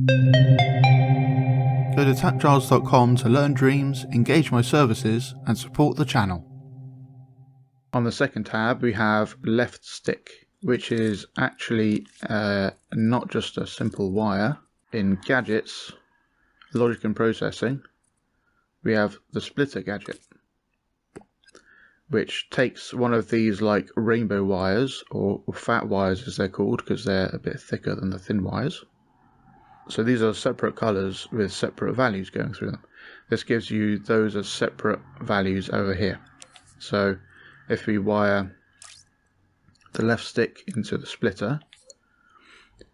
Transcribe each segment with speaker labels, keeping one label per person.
Speaker 1: Go to TAPgiles.com to learn dreams, engage my services, and support the channel. On the second tab, we have left stick, which is actually not just a simple wire. In gadgets, logic and processing, we have the splitter gadget, which takes one of these like rainbow wires, or fat wires as they're called, because they're a bit thicker than the thin wires. So these are separate colors with separate values going through them. This gives you those as separate values over here. So if we wire the left stick into the splitter,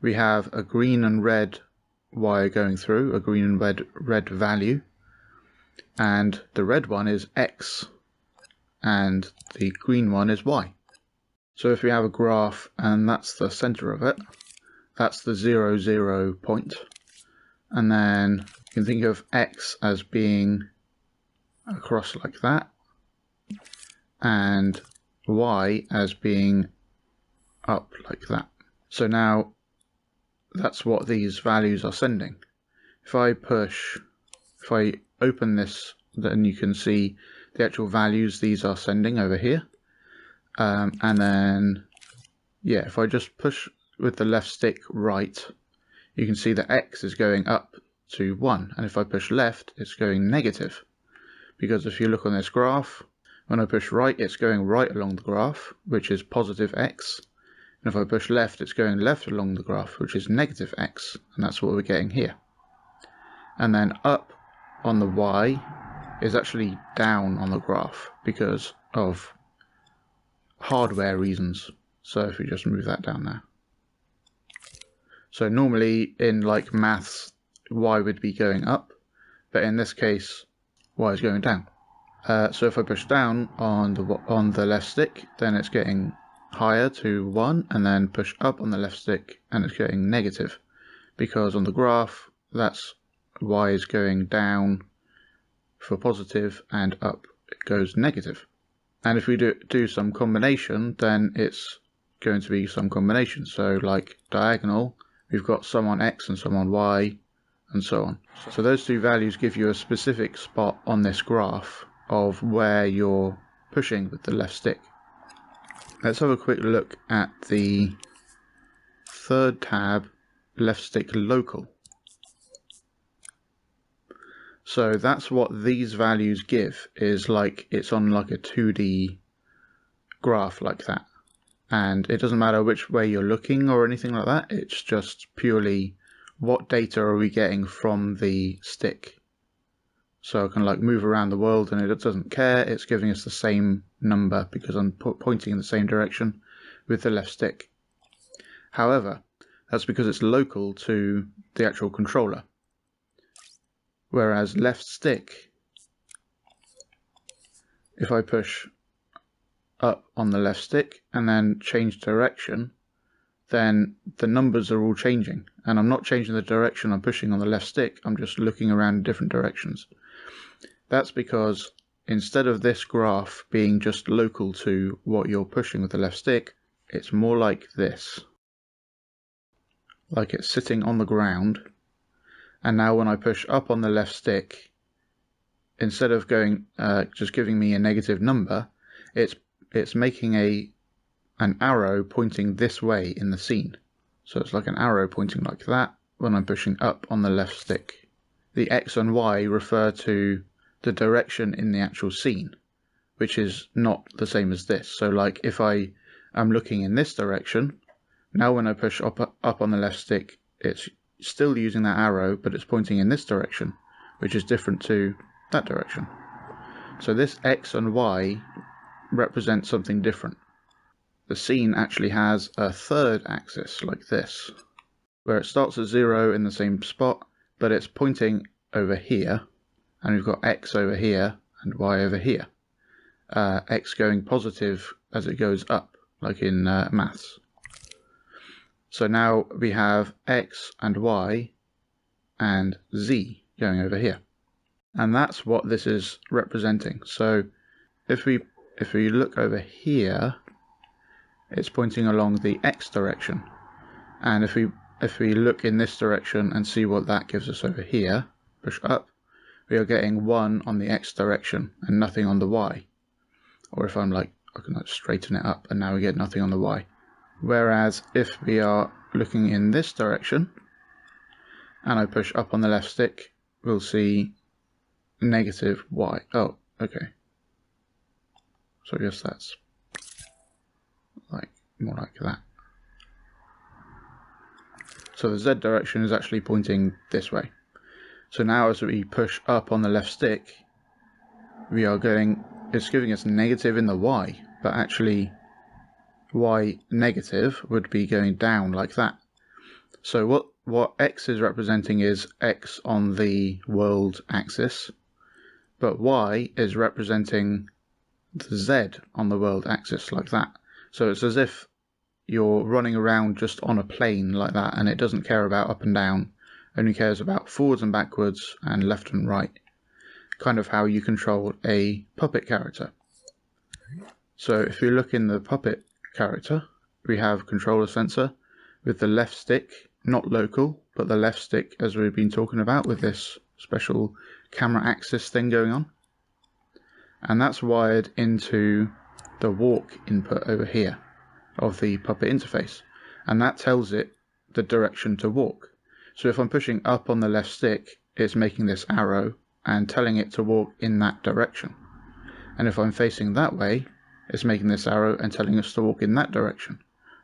Speaker 1: we have a green and red wire going through, a green and red value, and the red one is X and the green one is Y. So if we have a graph and that's the center of it, that's the 0, 0 point, and then you can think of X as being across like that, and Y as being up like that. So now that's what these values are sending. If I open this, then you can see the actual values these are sending over here. And then, yeah, if I just push with the left stick right, you can see that X is going up to 1, and if I push left, it's going negative. Because if you look on this graph, when I push right, it's going right along the graph, which is positive X. And if I push left, it's going left along the graph, which is negative X, and that's what we're getting here. And then up on the Y is actually down on the graph because of hardware reasons. So if we just move that down there. So normally in like maths, Y would be going up, but in this case, Y is going down. So if I push down on the left stick, then it's getting higher to 1, and then push up on the left stick and it's getting negative, because on the graph that's Y is going down for positive and up it goes negative. And if we do some combination, then it's going to be some combination. So like diagonal, we've got some on X and some on Y and so on. So those two values give you a specific spot on this graph of where you're pushing with the left stick. Let's have a quick look at the third tab, left stick local. So that's what these values give, is like it's on like a 2D graph like that. And it doesn't matter which way you're looking or anything like that, it's just purely what data are we getting from the stick. So I can like move around the world and it doesn't care, it's giving us the same number because I'm pointing in the same direction with the left stick. However, that's because it's local to the actual controller. Whereas left stick, if I push up on the left stick and then change direction, then the numbers are all changing. And I'm not changing the direction I'm pushing on the left stick, I'm just looking around in different directions. That's because instead of this graph being just local to what you're pushing with the left stick, it's more like this. Like it's sitting on the ground. And now when I push up on the left stick, instead of going just giving me a negative number, it's making an arrow pointing this way in the scene. So it's like an arrow pointing like that when I'm pushing up on the left stick. The X and Y refer to the direction in the actual scene, which is not the same as this. So like if I am looking in this direction, now when I push up on the left stick, it's still using that arrow, but it's pointing in this direction, which is different to that direction. So this X and Y represent something different. The scene actually has a third axis like this, where it starts at 0 in the same spot, but it's pointing over here, and we've got X over here and Y over here. X going positive as it goes up, like in maths. So now we have X and Y and Z going over here. And that's what this is representing. So if we look over here, it's pointing along the X direction. And if we if we look in this direction and see what that gives us over here, push up, we are getting 1 on the X direction and nothing on the Y. Or if I'm like, I can straighten it up and now we get nothing on the Y. Whereas if we are looking in this direction and I push up on the left stick, we'll see negative Y. Oh, okay. So I guess that's like more like that. So the Z direction is actually pointing this way. So now as we push up on the left stick, we are going, it's giving us negative in the Y, but actually Y negative would be going down like that. So what X is representing is X on the world axis, but Y is representing the Z on the world axis like that. So it's as if you're running around just on a plane like that, and it doesn't care about up and down, only cares about forwards and backwards and left and right. Kind of how you control a puppet character. So if you look in the puppet character, we have controller sensor with the left stick, not local, but the left stick as we've been talking about with this special camera axis thing going on. And that's wired into the walk input over here of the puppet interface. And that tells it the direction to walk. So if I'm pushing up on the left stick, it's making this arrow and telling it to walk in that direction. And if I'm facing that way, it's making this arrow and telling us to walk in that direction,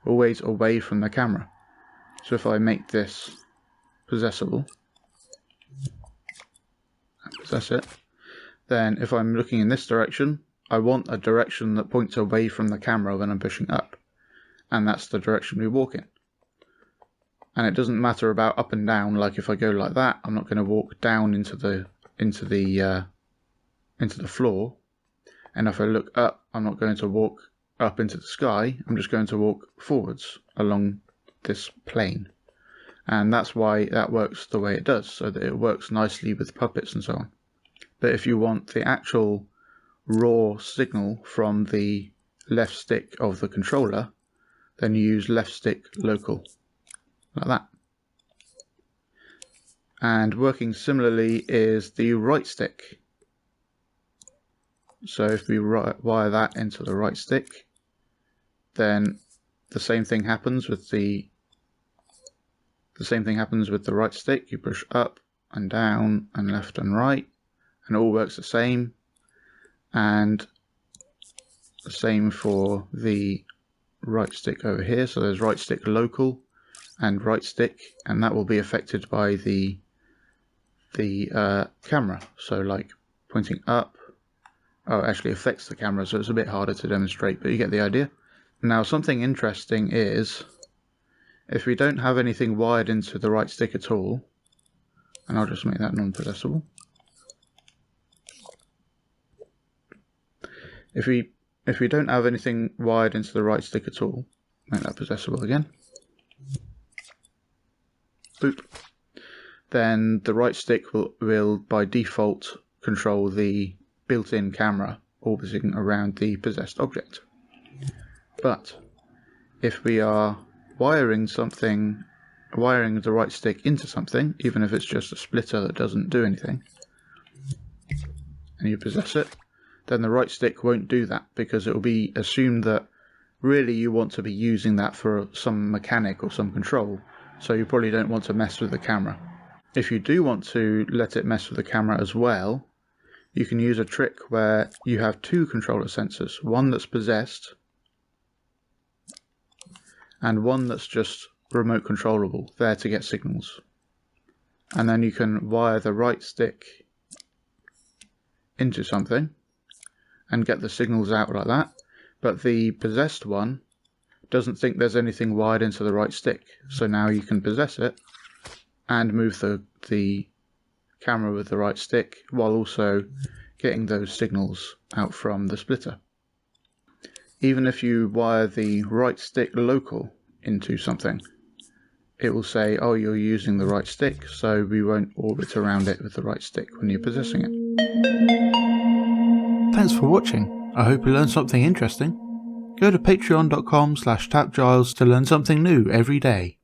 Speaker 1: always away from the camera. So if I make this possessable, and possess it, then if I'm looking in this direction, I want a direction that points away from the camera when I'm pushing up. And that's the direction we walk in. And it doesn't matter about up and down, like if I go like that, I'm not going to walk down into the floor. And if I look up, I'm not going to walk up into the sky, I'm just going to walk forwards along this plane. And that's why that works the way it does, so that it works nicely with puppets and so on. But if you want the actual raw signal from the left stick of the controller, then you use left stick local, like that. And working similarly is the right stick. So if we wire that into the right stick, then the same thing happens with the right stick. You push up and down and left and right, and it all works the same. And the same for the right stick over here. So there's right stick local and right stick, and that will be affected by the camera. So like pointing up, oh, it actually affects the camera, so it's a bit harder to demonstrate, but you get the idea. Now something interesting is, if we don't have anything wired into the right stick at all, and I'll just make that non-possessable. If we don't have anything wired into the right stick at all, make that possessable again. Boop. Then the right stick will by default control the built-in camera orbiting around the possessed object. But if we are wiring the right stick into something, even if it's just a splitter that doesn't do anything, and you possess it, then the right stick won't do that, because it will be assumed that really you want to be using that for some mechanic or some control, so you probably don't want to mess with the camera. If you do want to let it mess with the camera as well, you can use a trick where you have two controller sensors, one that's possessed and one that's just remote controllable, there to get signals. And then you can wire the right stick into something and get the signals out like that, but the possessed one doesn't think there's anything wired into the right stick, so now you can possess it and move the camera with the right stick while also getting those signals out from the splitter. Even if you wire the right stick local into something, it will say, oh, you're using the right stick, so we won't orbit around it with the right stick when you're possessing it. Thanks for watching. I hope you learned something interesting. Go to patreon.com/TAPgiles to learn something new every day.